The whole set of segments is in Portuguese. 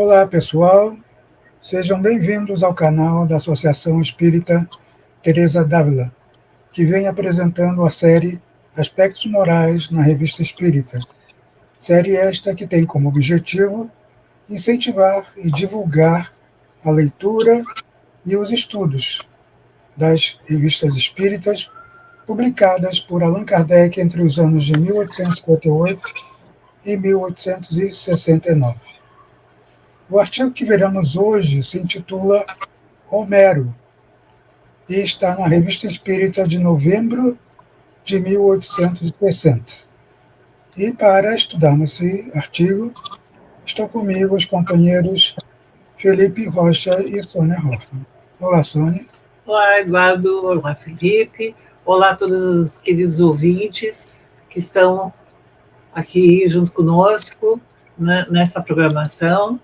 Olá, pessoal. Sejam bem-vindos ao canal da Associação Espírita Teresa d'Ávila, que vem apresentando a série Aspectos Morais na Revista Espírita. Série esta que tem como objetivo incentivar e divulgar a leitura e os estudos das revistas espíritas publicadas por Allan Kardec entre os anos de 1858 e 1869. O artigo que veremos hoje se intitula Homero e está na Revista Espírita de novembro de 1860. E para estudarmos esse artigo, estão comigo os companheiros Felipe Rocha e Sônia Hoffmann. Olá, Sônia. Olá, Eduardo. Olá, Felipe. Olá a todos os queridos ouvintes que estão aqui junto conosco nessa programação.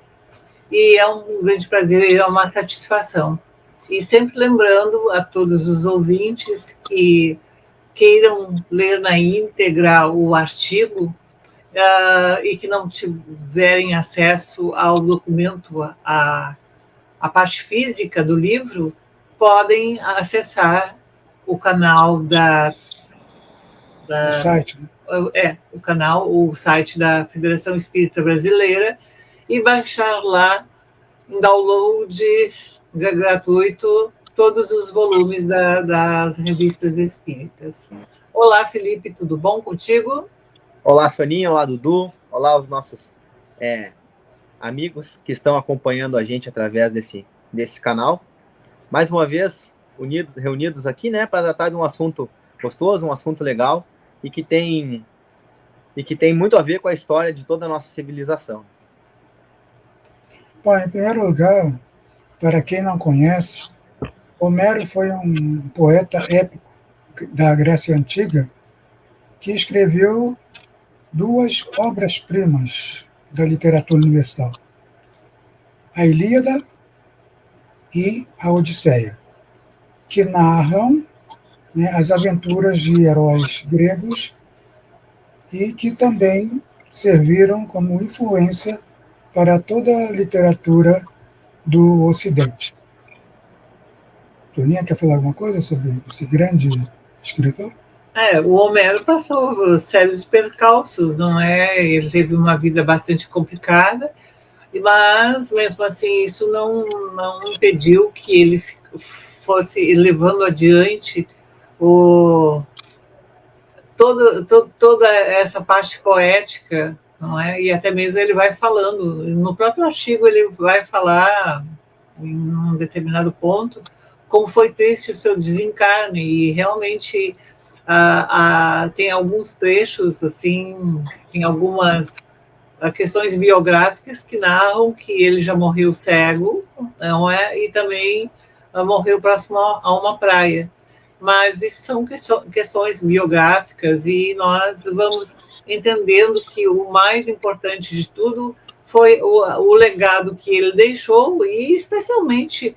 E é um grande prazer e é uma satisfação. E sempre lembrando a todos os ouvintes que queiram ler na íntegra o artigo e que não tiverem acesso ao documento, a parte física do livro, podem acessar o canal O site, né? o site da Federação Espírita Brasileira e baixar lá em download gratuito todos os volumes das revistas espíritas. Olá, Felipe, tudo bom contigo? Olá, Soninha, olá, Dudu, olá aos nossos amigos que estão acompanhando a gente através desse canal. Mais uma vez, reunidos aqui, né, para tratar de um assunto gostoso, um assunto legal e que tem muito a ver com a história de toda a nossa civilização. Bom, em primeiro lugar, para quem não conhece, Homero foi um poeta épico da Grécia Antiga que escreveu duas obras-primas da literatura universal, a Ilíada e a Odisseia, que narram, né, as aventuras de heróis gregos e que também serviram como influência para toda a literatura do Ocidente. Toninha, quer falar alguma coisa sobre esse grande escritor? O Homero passou sérios percalços, não é? Ele teve uma vida bastante complicada, mas, mesmo assim, isso não impediu que ele fosse levando adiante toda essa parte poética, não é? E até mesmo ele vai falando, no próprio artigo ele vai falar, em um determinado ponto, como foi triste o seu desencarne, e realmente tem alguns trechos, assim, tem algumas questões biográficas que narram que ele já morreu cego, não é? E também morreu próximo a uma praia. Mas isso são questões biográficas e nós vamos entendendo que o mais importante de tudo foi o legado que ele deixou e, especialmente,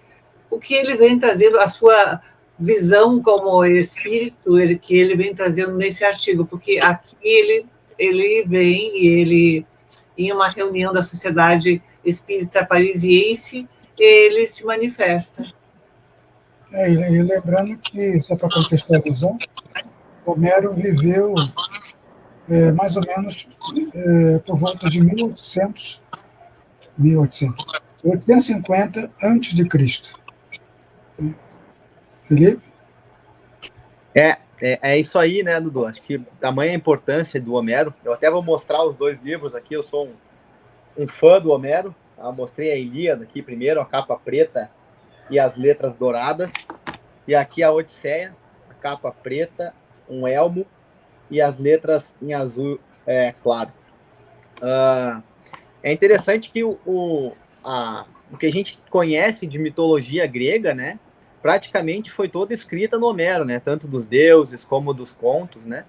o que ele vem trazendo, a sua visão como espírito, que ele vem trazendo nesse artigo, porque aqui ele vem e ele, em uma reunião da Sociedade Espírita Parisiense, ele se manifesta. E lembrando que, só para contextualizar, Homero viveu mais ou menos por volta de 850 antes de Cristo. Felipe? É isso aí, né, Dudu? Acho que tamanha a importância do Homero. Eu até vou mostrar os dois livros aqui. Eu sou um fã do Homero. Tá? Mostrei a Ilíada aqui primeiro, a capa preta e as letras douradas. E aqui a Odisseia, a capa preta, um elmo e as letras em azul claro. É interessante que o que a gente conhece de mitologia grega, né, praticamente foi toda escrita no Homero, né, tanto dos deuses como dos contos, né,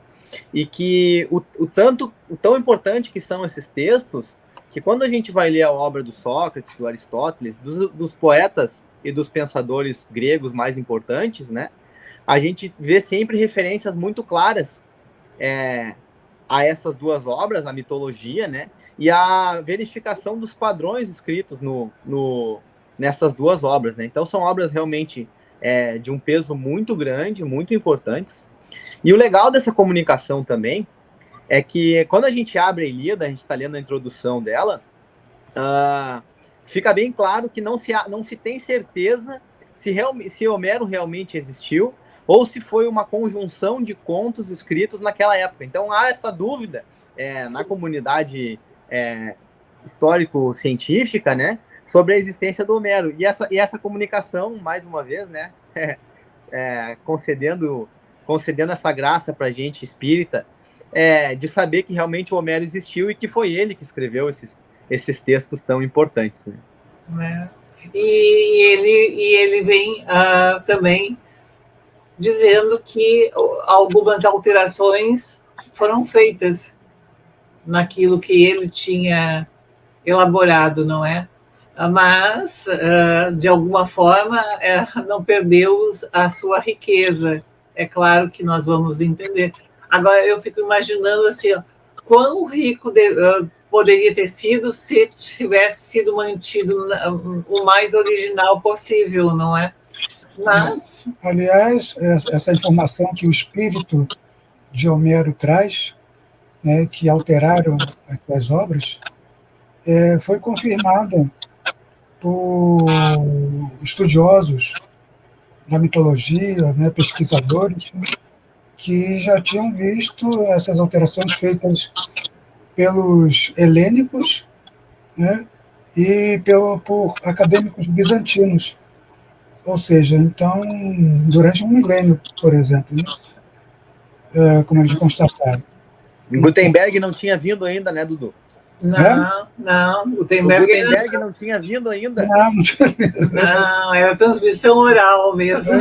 e que o tão importante que são esses textos, que quando a gente vai ler a obra do Sócrates, do Aristóteles, dos poetas e dos pensadores gregos mais importantes, né, a gente vê sempre referências muito claras a essas duas obras, a mitologia, né, e a verificação dos padrões escritos nessas duas obras, né? Então são obras realmente de um peso muito grande, muito importantes. E o legal dessa comunicação também é que quando a gente abre a Ilíada, a gente está lendo a introdução dela, fica bem claro que não se tem certeza se Homero realmente existiu ou se foi uma conjunção de contos escritos naquela época. Então há essa dúvida na comunidade histórico-científica, né, sobre a existência do Homero. E essa comunicação, mais uma vez, né, concedendo essa graça para a gente espírita, de saber que realmente o Homero existiu e que foi ele que escreveu esses textos tão importantes, né? E ele vem também dizendo que algumas alterações foram feitas naquilo que ele tinha elaborado, não é? Mas, de alguma forma, não perdeu a sua riqueza. É claro que nós vamos entender. Agora, eu fico imaginando assim, quão rico poderia ter sido se tivesse sido mantido o mais original possível, não é? Mas... Aliás, essa informação que o espírito de Homero traz, né, que alteraram as suas obras, foi confirmada por estudiosos da mitologia, né, pesquisadores, que já tinham visto essas alterações feitas pelos helênicos, né, e por acadêmicos bizantinos. Ou seja, então, durante um milênio, por exemplo, né, como eles constataram. Gutenberg não tinha vindo ainda, né, Dudu? Não, Gutenberg não tinha vindo ainda. Não, era transmissão oral mesmo.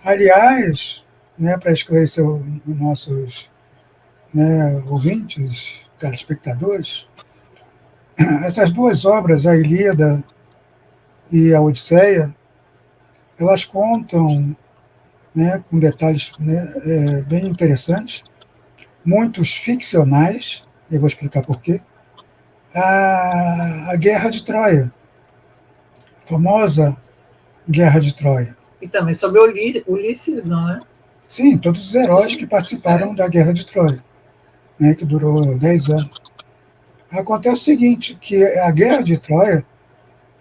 Aliás, né, para esclarecer os nossos, né, ouvintes, telespectadores, essas duas obras, a Ilíada e a Odisseia, elas contam, né, com detalhes, né, bem interessantes, muitos ficcionais, eu vou explicar por quê, a Guerra de Troia, a famosa Guerra de Troia. E também sobre Ulisses, não é? Sim, todos os heróis que participaram da Guerra de Troia, né, que durou 10 anos. Acontece o seguinte, que a Guerra de Troia,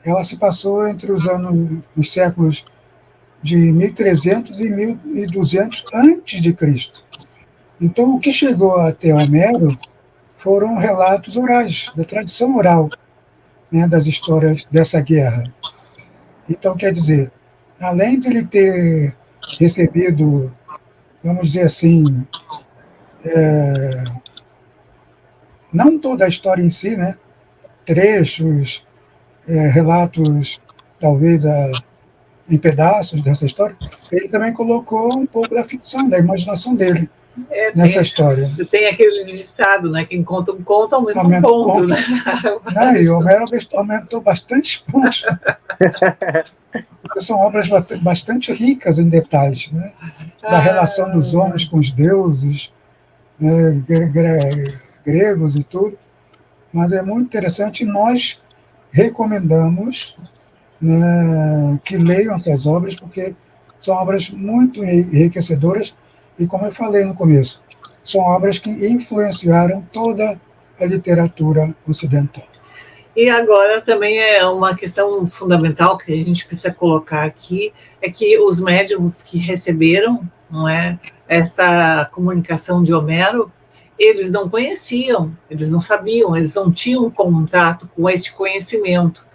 ela se passou entre os séculos de 1300 e 1200 antes de Cristo. Então, o que chegou até Homero foram relatos orais, da tradição oral, né, das histórias dessa guerra. Então, quer dizer, além de ele ter recebido, vamos dizer assim, não toda a história em si, né, trechos, relatos, talvez em pedaços dessa história, ele também colocou um pouco da ficção, da imaginação dele nessa história. Tem aquele ditado, né? Quem conta um conto, aumenta um ponto. Né? E o Homero aumentou bastante pontos. Porque são obras bastante ricas em detalhes, né? Da relação dos homens com os deuses, né, gregos e tudo. Mas é muito interessante, e nós recomendamos, né, que leiam essas obras, porque são obras muito enriquecedoras e, como eu falei no começo, são obras que influenciaram toda a literatura ocidental. E agora também é uma questão fundamental que a gente precisa colocar aqui, é que os médiums que receberam, não é, essa comunicação de Homero, eles não conheciam, eles não sabiam, eles não tinham contato com este conhecimento.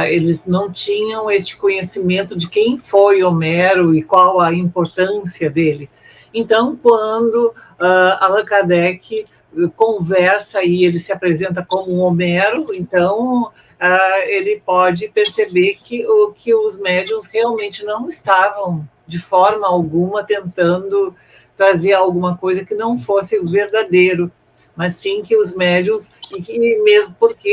Eles não tinham este conhecimento de quem foi Homero e qual a importância dele. Então, quando Allan Kardec conversa e ele se apresenta como um Homero, então ele pode perceber que os médiuns realmente não estavam, de forma alguma, tentando trazer alguma coisa que não fosse verdadeiro, mas sim que os médiuns, e mesmo porque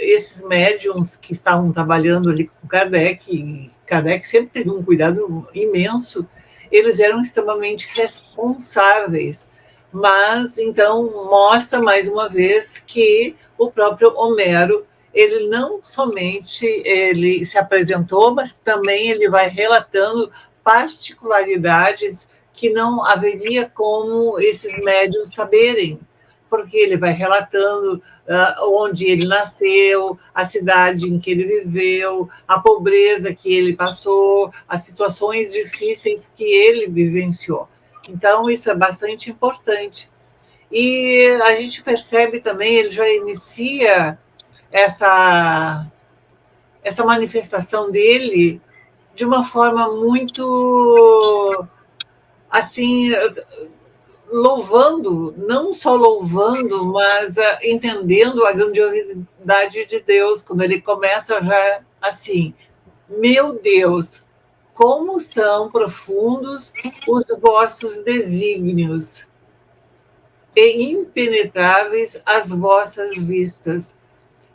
esses médiuns que estavam trabalhando ali com Kardec sempre teve um cuidado imenso, eles eram extremamente responsáveis, Mas, então, mostra mais uma vez que o próprio Homero, ele não somente ele se apresentou, mas também ele vai relatando particularidades que não haveria como esses médiuns saberem, porque ele vai relatando onde ele nasceu, a cidade em que ele viveu, a pobreza que ele passou, as situações difíceis que ele vivenciou. Então, isso é bastante importante. E a gente percebe também, ele já inicia essa manifestação dele de uma forma muito, assim, louvando, não só louvando, mas entendendo a grandiosidade de Deus, quando ele começa já assim: meu Deus, como são profundos os vossos desígnios e impenetráveis as vossas vistas.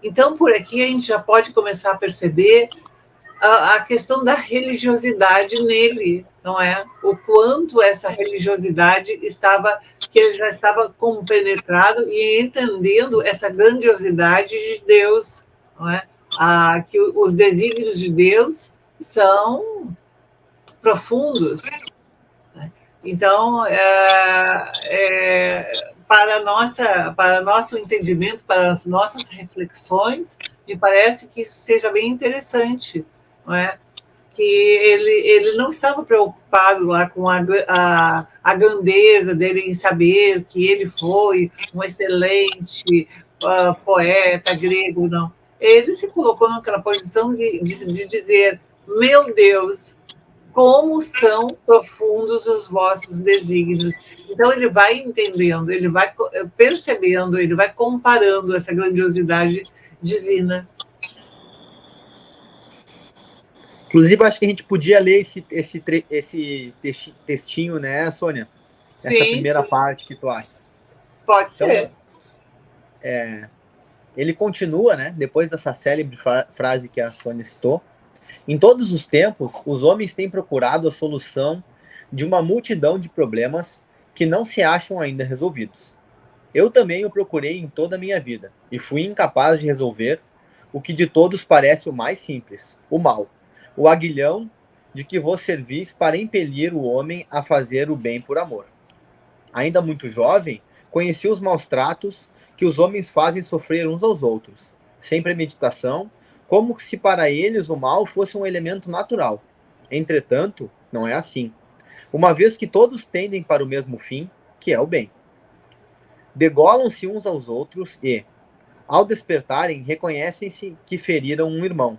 Então, por aqui a gente já pode começar a perceber a questão da religiosidade nele, não é? O quanto essa religiosidade que ele já estava compenetrado e entendendo essa grandiosidade de Deus, não é? Que os desígnios de Deus são profundos. Né? Então, para nosso entendimento, para as nossas reflexões, me parece que isso seja bem interessante, não é? Que ele não estava preocupado lá com a grandeza dele em saber que ele foi um excelente poeta grego, não. Ele se colocou naquela posição de dizer: meu Deus, como são profundos os vossos desígnios. Então, ele vai entendendo, ele vai percebendo, ele vai comparando essa grandiosidade divina. Inclusive, acho que a gente podia ler esse textinho, né, Sônia? Essa primeira parte que tu acha. Pode ser. Ele continua, né, depois dessa célebre frase que a Sônia citou: em todos os tempos, os homens têm procurado a solução de uma multidão de problemas que não se acham ainda resolvidos. Eu também o procurei em toda a minha vida, e fui incapaz de resolver o que de todos parece o mais simples: o mal, o aguilhão de que vos servis para impelir o homem a fazer o bem por amor. Ainda muito jovem, conheci os maus tratos que os homens fazem sofrer uns aos outros, sem premeditação, como se para eles o mal fosse um elemento natural. Entretanto, não é assim, uma vez que todos tendem para o mesmo fim, que é o bem. Degolam-se uns aos outros e, ao despertarem, reconhecem-se que feriram um irmão.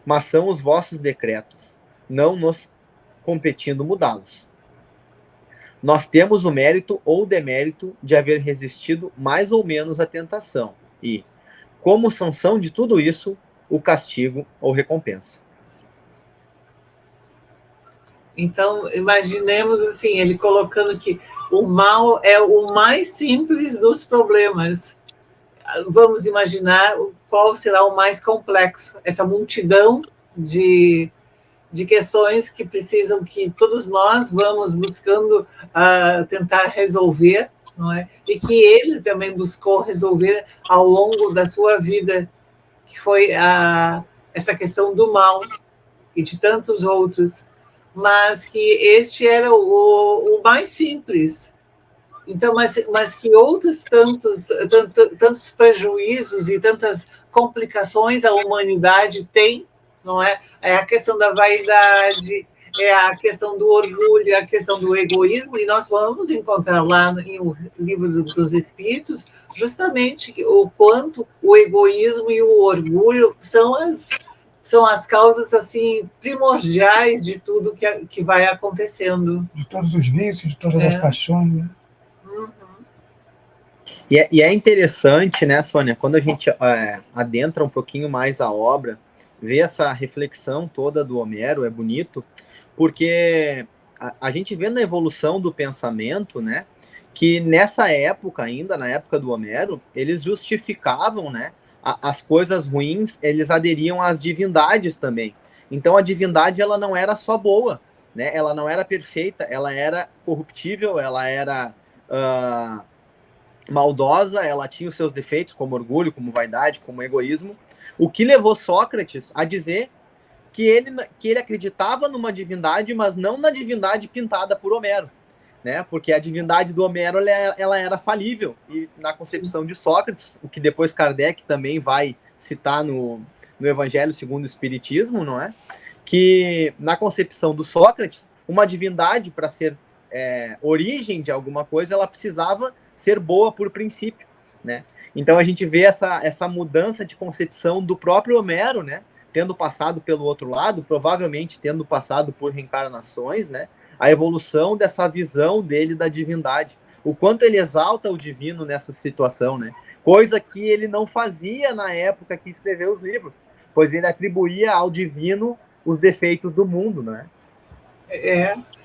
Mas são os vossos decretos, não nos competindo mudá-los. Nós temos o mérito ou demérito de haver resistido mais ou menos à tentação e, como sanção de tudo isso, o castigo ou recompensa. Então, imaginemos assim, ele colocando que o mal é o mais simples dos problemas. Vamos imaginar qual será o mais complexo, essa multidão de questões que precisam, que todos nós vamos buscando tentar resolver, não é? E que ele também buscou resolver ao longo da sua vida, que foi essa questão do mal e de tantos outros, mas que este era o mais simples. Então, mas que outros tantos prejuízos e tantas complicações a humanidade tem, não é? É a questão da vaidade, é a questão do orgulho, é a questão do egoísmo, e nós vamos encontrar lá no livro dos Espíritos justamente o quanto o egoísmo e o orgulho são as causas assim primordiais de tudo que vai acontecendo. De todos os vícios, de todas as paixões, né? E é interessante, né, Sônia, quando a gente adentra um pouquinho mais a obra, vê essa reflexão toda do Homero, é bonito, porque a gente vê na evolução do pensamento, né, que nessa época ainda, na época do Homero, eles justificavam, né, as coisas ruins, eles aderiam às divindades também. Então a divindade, ela não era só boa, né, ela não era perfeita, ela era corruptível, ela era maldosa, ela tinha os seus defeitos, como orgulho, como vaidade, como egoísmo, o que levou Sócrates a dizer que ele acreditava numa divindade, mas não na divindade pintada por Homero, né? Porque a divindade do Homero ela era falível, e na concepção de Sócrates, o que depois Kardec também vai citar no Evangelho segundo o Espiritismo, não é? Que na concepção do Sócrates, uma divindade, para ser origem de alguma coisa, ela precisava ser boa por princípio, né? Então a gente vê essa mudança de concepção do próprio Homero, né? Tendo passado pelo outro lado, provavelmente tendo passado por reencarnações, né? A evolução dessa visão dele da divindade, o quanto ele exalta o divino nessa situação, né? Coisa que ele não fazia na época que escreveu os livros, pois ele atribuía ao divino os defeitos do mundo, né?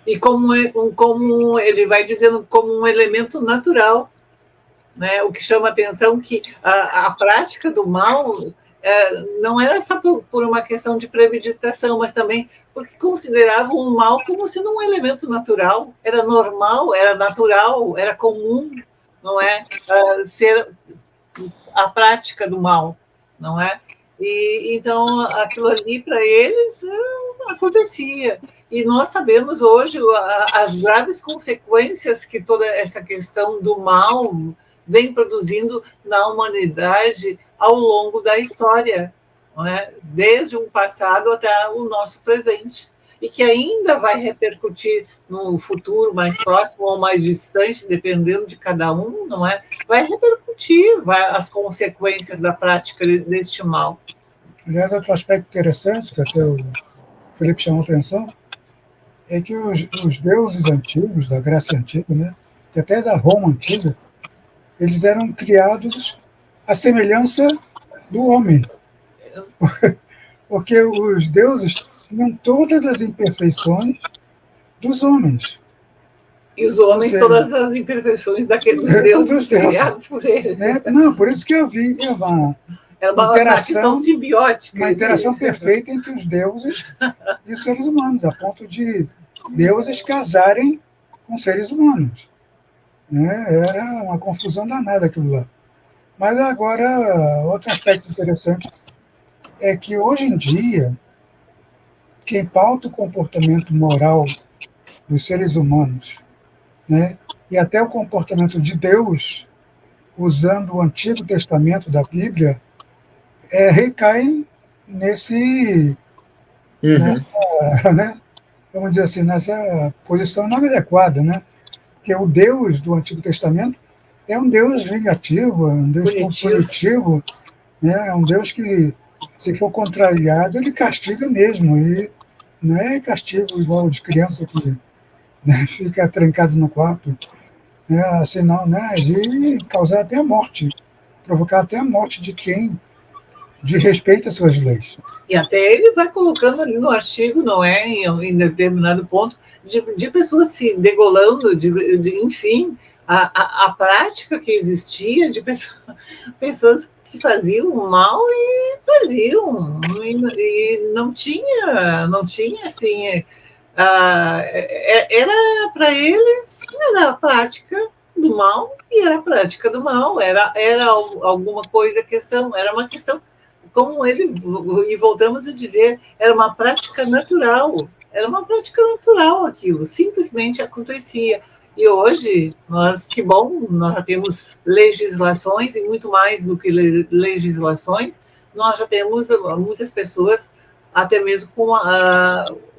E como ele vai dizendo, como um elemento natural, né? O que chama a atenção que a prática do mal não era só por uma questão de premeditação, mas também porque consideravam o mal como sendo um elemento natural, era normal, era natural, era comum, não é? Ser a prática do mal, não é? E então aquilo ali para eles acontecia. E nós sabemos hoje as graves consequências que toda essa questão do mal vem produzindo na humanidade ao longo da história, não é? Desde um passado até o nosso presente, e que ainda vai repercutir no futuro mais próximo ou mais distante, dependendo de cada um, não é? Vai repercutir as consequências da prática deste mal. Aliás, outro aspecto interessante, que até o Felipe chamou a atenção, é que os deuses antigos, da Grécia Antiga, né, e até da Roma Antiga, eles eram criados à semelhança do homem. Porque os deuses tinham todas as imperfeições dos homens. E os homens, todas as imperfeições daqueles deuses criados por eles. Né? Não, por isso que havia uma interação simbiótica. Uma interação perfeita entre os deuses e os seres humanos, a ponto de deuses casarem com seres humanos. Era uma confusão danada aquilo lá. Mas agora, outro aspecto interessante é que hoje em dia, quem pauta o comportamento moral dos seres humanos, né, e até o comportamento de Deus, usando o Antigo Testamento da Bíblia, recai nessa, né, vamos dizer assim, nessa posição não adequada, né? Porque o Deus do Antigo Testamento é um Deus vingativo, é um Deus punitivo, né? É um Deus que, se for contrariado, ele castiga mesmo, e não é castigo igual de criança que, né, fica trancado no quarto, né? Assim não, né? De causar até a morte, provocar até a morte de quem desrespeita suas leis. E até ele vai colocando ali no artigo, não é, em determinado ponto, de pessoas se degolando, enfim, a prática que existia de pessoas que faziam mal e faziam, e não tinha assim, era para eles, era a prática do mal, e era a prática do mal, era alguma coisa, era uma questão, como ele, e voltamos a dizer, era uma prática natural aquilo, simplesmente acontecia. E hoje, que bom, nós já temos legislações, e muito mais do que legislações, nós já temos muitas pessoas, até mesmo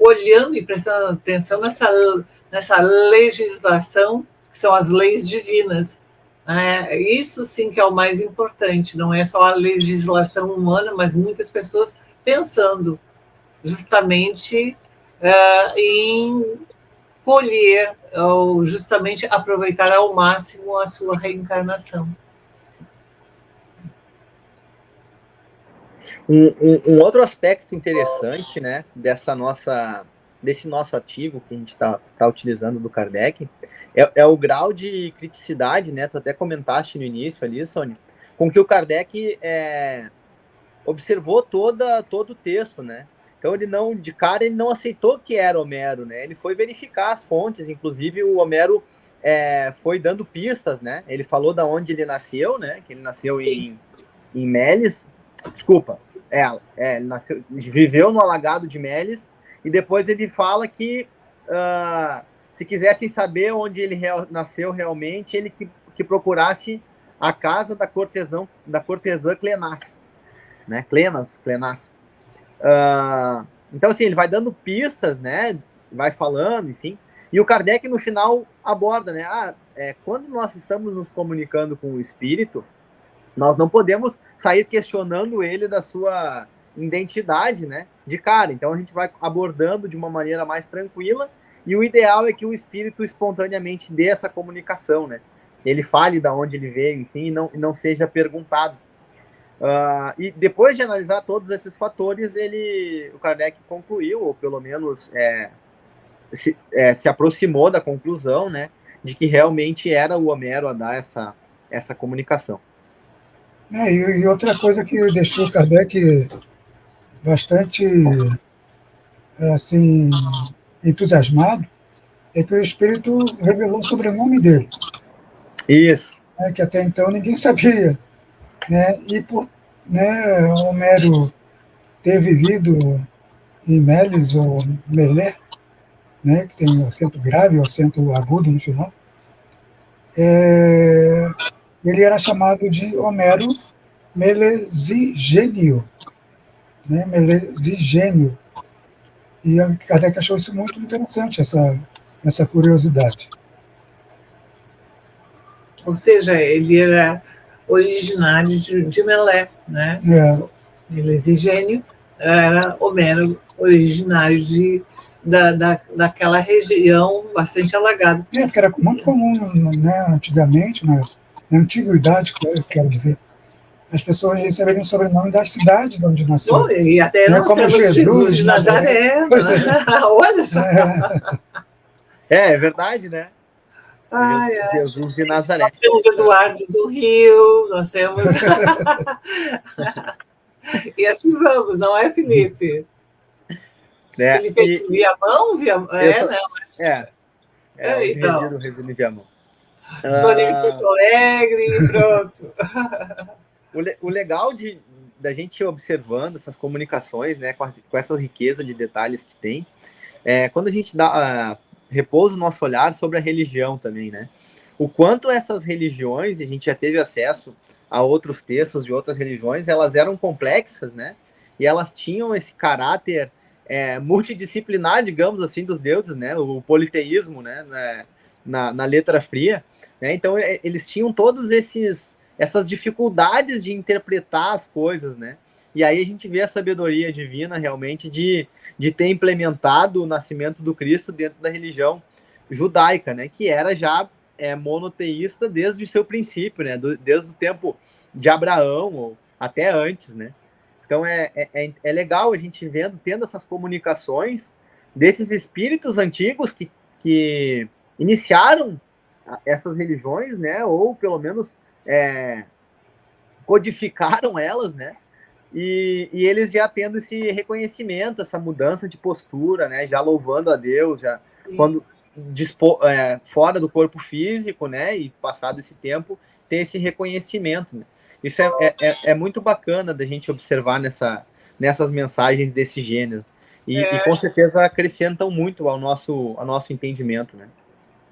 olhando e prestando atenção nessa legislação, que são as leis divinas. Isso sim que é o mais importante, não é só a legislação humana, mas muitas pessoas pensando justamente em colher, ou justamente aproveitar ao máximo a sua reencarnação. Um outro aspecto interessante, né, desse nosso artigo que a gente está utilizando do Kardec, é o grau de criticidade, né? Tu até comentaste no início ali, Sônia, com que o Kardec observou todo o texto, né? Então ele não aceitou que era Homero, né? Ele foi verificar as fontes, inclusive o Homero foi dando pistas, né? Ele falou da onde ele nasceu, né? Que ele nasceu Sim. em Melis. Desculpa. Ele nasceu, viveu no alagado de Melis, e depois ele fala que se quisessem saber onde ele nasceu realmente, ele que procurasse a casa da cortesã Clenas, né? Clenas. Então, assim, ele vai dando pistas, né? Vai falando, enfim. E o Kardec, no final, aborda, né? Quando nós estamos nos comunicando com o espírito, nós não podemos sair questionando ele da sua identidade, né? De cara. Então, a gente vai abordando de uma maneira mais tranquila, e o ideal é que o espírito espontaneamente dê essa comunicação, né? Ele fale de onde ele veio, enfim, e não seja perguntado. E depois de analisar todos esses fatores, o Kardec concluiu, ou pelo menos se aproximou da conclusão, né, de que realmente era o Homero a dar essa comunicação. E outra coisa que deixou Kardec bastante assim, entusiasmado é que o Espírito revelou o sobrenome dele. Isso. Que até então ninguém sabia. Né? E por Homero ter vivido em Melis ou Melé, né, que tem o acento grave e o acento agudo no final, ele era chamado de Homero Melezigênio, né, Melezigênio. E a Kardec achou isso muito interessante, essa curiosidade. Ou seja, ele era originário de Melé, né? Melezigênio era Homero, originário daquela região bastante alagada. Porque era muito comum, né, antigamente, na antiguidade, quero dizer, as pessoas receberem o sobrenome das cidades onde nasceram. E até nós como temos Jesus de Nazaré. Olha só. É verdade, né? Jesus de Nazaré. Nós temos Eduardo do Rio, nós temos... E assim vamos, não é, Felipe? Felipe Viamão? Então. Regine Viamão. Sou de Porto Alegre, pronto. O legal da gente ir observando essas comunicações, né, com essa riqueza de detalhes que tem, quando a gente repousa o nosso olhar sobre a religião também, né? O quanto essas religiões, e a gente já teve acesso a outros textos de outras religiões, elas eram complexas, né? E elas tinham esse caráter multidisciplinar, digamos assim, dos deuses, né? O politeísmo, né? Na letra fria, né? Então, eles tinham todos essas dificuldades de interpretar as coisas, né? E aí a gente vê a sabedoria divina realmente de ter implementado o nascimento do Cristo dentro da religião judaica, né? Que era já monoteísta desde o seu princípio, né? Desde o tempo de Abraão, ou até antes, né? Então é legal a gente tendo essas comunicações desses espíritos antigos que iniciaram essas religiões, né? Ou pelo menos codificaram elas, né? E eles já tendo esse reconhecimento, essa mudança de postura, né? Já louvando a Deus, já quando fora do corpo físico, né? E passado esse tempo, ter esse reconhecimento, né? Isso é muito bacana da gente observar nessas mensagens desse gênero. E com certeza acrescentam muito ao nosso entendimento, né?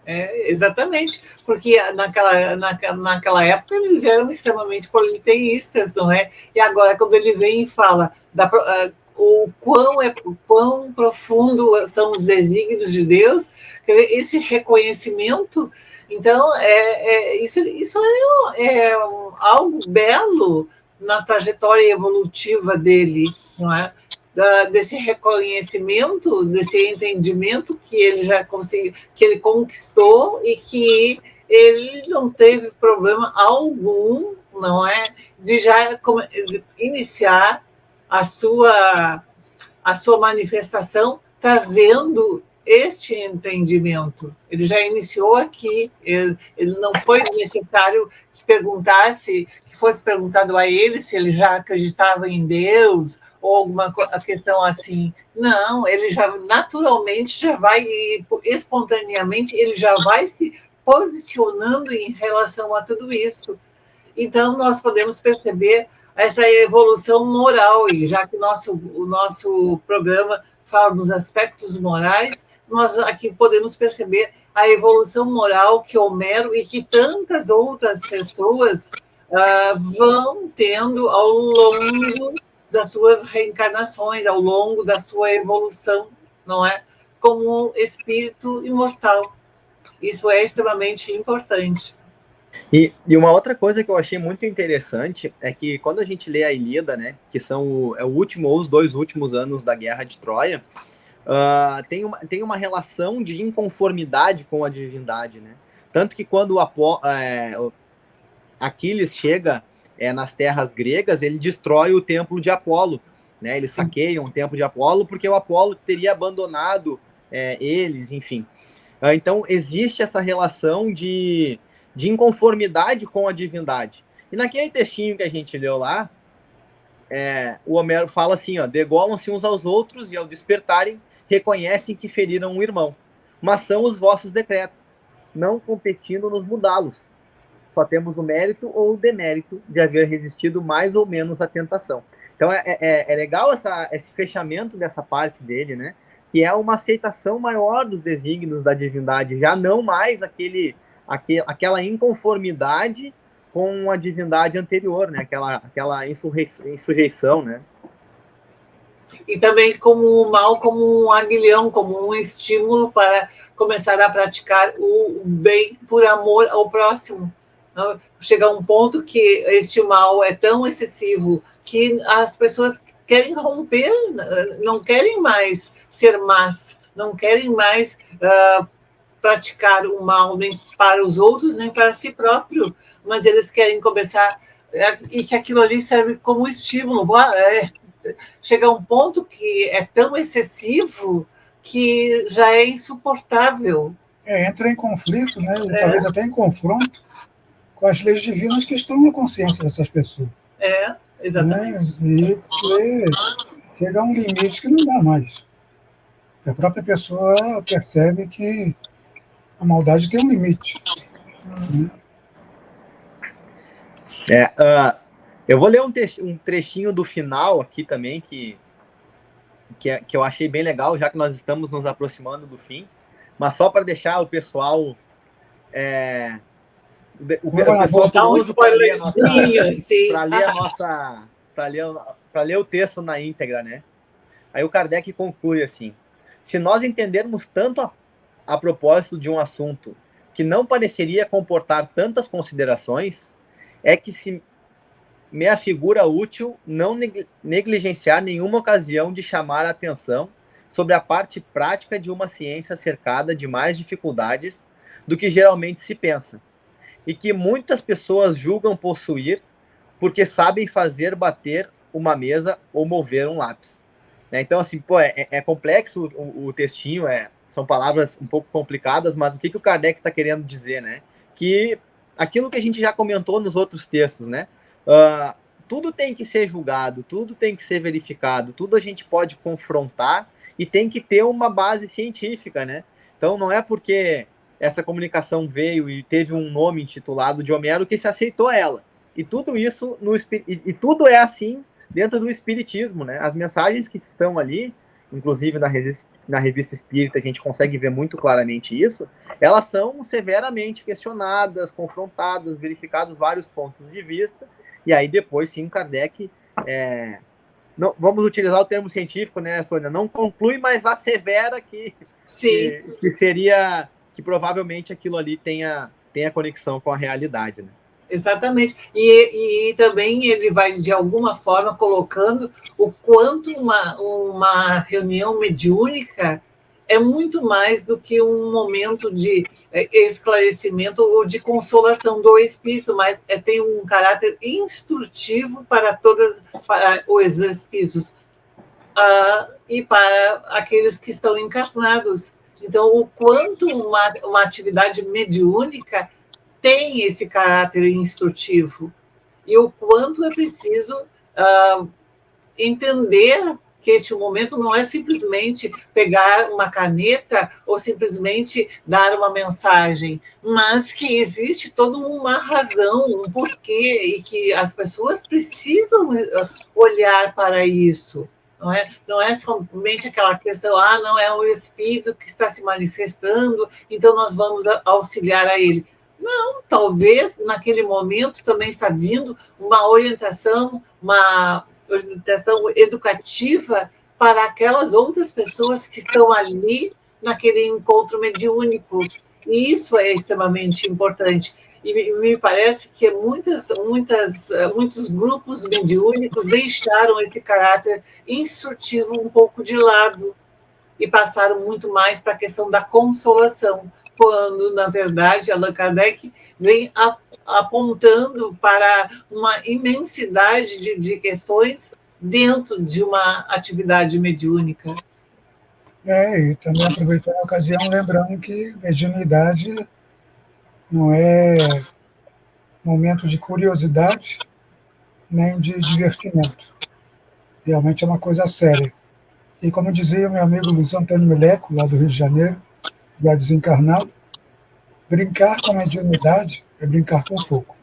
Exatamente, porque naquela época eles eram extremamente politeístas, não é? E agora, quando ele vem e fala o quão profundo são os desígnios de Deus, esse reconhecimento, então, isso é algo belo na trajetória evolutiva dele, não é? Desse reconhecimento, desse entendimento que ele já conseguiu, que ele conquistou e que ele não teve problema algum, não é, de iniciar a sua manifestação trazendo este entendimento. Ele já iniciou aqui, ele não foi necessário que fosse perguntado a ele se ele já acreditava em Deus ou alguma questão assim. Não, ele já naturalmente já vai, espontaneamente, ele já vai se posicionando em relação a tudo isso. Então, nós podemos perceber essa evolução moral, e já que o nosso programa fala dos aspectos morais, nós aqui podemos perceber a evolução moral que Homero e que tantas outras pessoas vão tendo ao longo das suas reencarnações, ao longo da sua evolução, não é? Como espírito imortal. Isso é extremamente importante. E uma outra coisa que eu achei muito interessante é que quando a gente lê a Ilíada, né, que são o último ou os 2 últimos anos da Guerra de Troia, tem uma relação de inconformidade com a divindade, né? Tanto que quando Aquiles chega nas terras gregas, ele destrói o templo de Apolo, né? Eles saqueiam o templo de Apolo porque o Apolo teria abandonado eles, enfim. Então, existe essa relação de inconformidade com a divindade. E naquele textinho que a gente leu lá, o Homero fala assim, ó, degolam-se uns aos outros e ao despertarem, reconhecem que feriram um irmão. Mas são os vossos decretos, não competindo nos mudá-los. Só temos o mérito ou o demérito de haver resistido mais ou menos à tentação. Então, é legal esse fechamento dessa parte dele, né? Que é uma aceitação maior dos desígnios da divindade, já não mais aquela inconformidade com a divindade anterior, né? Aquela insujeição, né? E também como o mal, como um aguilhão, como um estímulo para começar a praticar o bem por amor ao próximo. Chega a um ponto que este mal é tão excessivo que as pessoas querem romper, não querem mais ser más, não querem mais praticar o mal nem para os outros, nem para si próprio, mas eles querem começar, e que aquilo ali serve como estímulo. Chega a um ponto que é tão excessivo que já é insuportável. Entra em conflito, né? E talvez até em confronto com as leis divinas que estão na consciência dessas pessoas. Exatamente. Né? E chega a um limite que não dá mais. A própria pessoa percebe que a maldade tem um limite. Né? Eu vou ler um trechinho do final aqui também, que eu achei bem legal, já que nós estamos nos aproximando do fim, mas só para deixar o pessoal curioso para ler o texto na íntegra, né? Aí o Kardec conclui assim: se nós entendermos tanto a propósito de um assunto que não pareceria comportar tantas considerações, é que se me afigura útil não negligenciar nenhuma ocasião de chamar a atenção sobre a parte prática de uma ciência cercada de mais dificuldades do que geralmente se pensa, e que muitas pessoas julgam possuir porque sabem fazer bater uma mesa ou mover um lápis. Então, assim, é complexo o textinho, são palavras um pouco complicadas, mas o que o Kardec está querendo dizer, né? Que aquilo que a gente já comentou nos outros textos, né? Tudo tem que ser julgado, tudo tem que ser verificado, tudo a gente pode confrontar e tem que ter uma base científica, né? Então, não é porque essa comunicação veio e teve um nome intitulado de Homero que se aceitou ela. E tudo isso, tudo é assim dentro do espiritismo, né? As mensagens que estão ali, inclusive na Revista Espírita, a gente consegue ver muito claramente isso, elas são severamente questionadas, confrontadas, verificados vários pontos de vista, e aí depois, sim, Kardec, não, vamos utilizar o termo científico, né, Sônia? Não conclui, mas assevera que seria, que provavelmente aquilo ali tenha conexão com a realidade, né? Exatamente. E também ele vai, de alguma forma, colocando o quanto uma reunião mediúnica é muito mais do que um momento de esclarecimento ou de consolação do espírito, mas tem um caráter instrutivo para os espíritos e para aqueles que estão encarnados. Então, o quanto uma atividade mediúnica tem esse caráter instrutivo e o quanto é preciso entender que este momento não é simplesmente pegar uma caneta ou simplesmente dar uma mensagem, mas que existe toda uma razão, um porquê, e que as pessoas precisam olhar para isso. Não é somente aquela questão, não é o espírito que está se manifestando, então nós vamos auxiliar a ele. Não, talvez naquele momento também está vindo uma orientação educativa para aquelas outras pessoas que estão ali naquele encontro mediúnico. E isso é extremamente importante. E me parece que muitos grupos mediúnicos deixaram esse caráter instrutivo um pouco de lado e passaram muito mais para a questão da consolação, quando, na verdade, Allan Kardec vem apontando para uma imensidade de questões dentro de uma atividade mediúnica. E também aproveitando a ocasião, lembrando que mediunidade não é momento de curiosidade nem de divertimento. Realmente é uma coisa séria. E como dizia meu amigo Luiz Antônio Meleco, lá do Rio de Janeiro, já desencarnado, brincar com a mediunidade é brincar com fogo.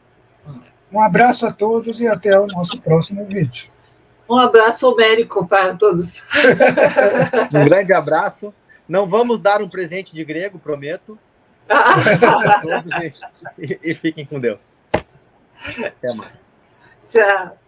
Um abraço a todos e até o nosso próximo vídeo. Um abraço homérico para todos. Um grande abraço. Não vamos dar um presente de grego, prometo. E fiquem com Deus. Até mais. Tchau.